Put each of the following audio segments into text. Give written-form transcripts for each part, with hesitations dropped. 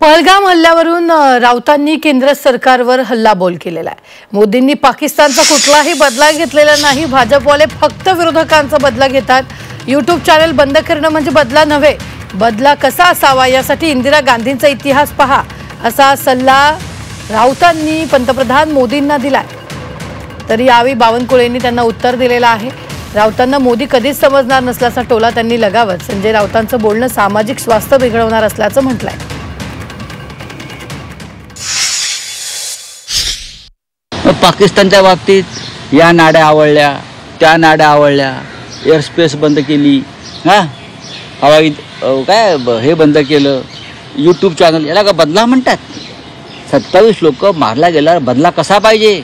पहलगाम हल्ल्यावरून राऊतांनी केंद्र सरकारवर हल्लाबोल केलेला आहे। मोदींनी पाकिस्तानचा कुठलाही बदला घेतलेला नाही। भाजपवाले फक्त विरोधकांचा बदला घेतात। यूट्यूब चॅनल बंद करणं म्हणजे बदला नव्हे, बदला कसा असावा यासाठी इंदिरा गांधींचा इतिहास पहा, असा सल्ला राऊतांनी पंतप्रधान मोदींना दिलाय। तरी यावेळी बावनकुळेंनी त्यांना उत्तर दिलेलं आहे। राऊतांना मोदी कधीच समजणार नसल्याचा टोला त्यांनी लगावत संजय राऊतांचं बोलणं सामाजिक स्वास्थ्य बिघडवणार असल्याचं म्हटलंय। पाकिस्तानच्या बाबतीत या नाड्या आवळल्या, त्या नाड्या आवळल्या, एअर स्पेस बंद केली, हवाई काय हे बंद केलं, यूट्यूब चॅनल, याला का बदला म्हणतात? 27 लोक मारला गेला, बदला कसा पाहिजे?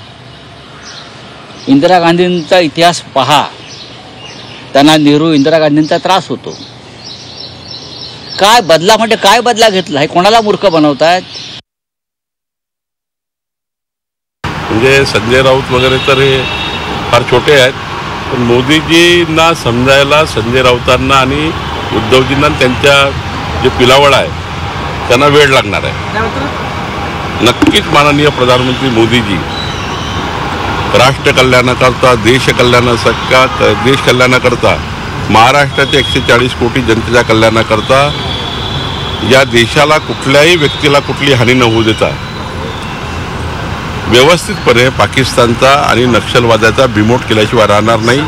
इंदिरा गांधींचा इतिहास पहा, त्यांना नेहरू इंदिरा गांधींचा त्रास होतो। काय बदला म्हणजे काय बदला घेतला? हे कोणाला मूर्ख बनवतात? म्हणजे संजय राऊत वगैरे तर हे फार छोटे आहेत, पण मोदीजींना समजायला संजय राऊतांना आणि उद्धवजींना त्यांच्या जे पिलावळ आहे त्यांना वेळ लागणार आहे। नक्कीच माननीय प्रधानमंत्री मोदीजी राष्ट्र कल्याणाकरता, देश कल्याणाकरता, महाराष्ट्राच्या 140 कोटी जनतेच्या कल्याणाकरता, या देशाला कुठल्याही व्यक्तीला कुठली हानी न होऊ देता व्यवस्थितपणे पाकिस्तानचा आणि नक्षलवादाचा बिमोड केल्याशिवाय राहणार नाही।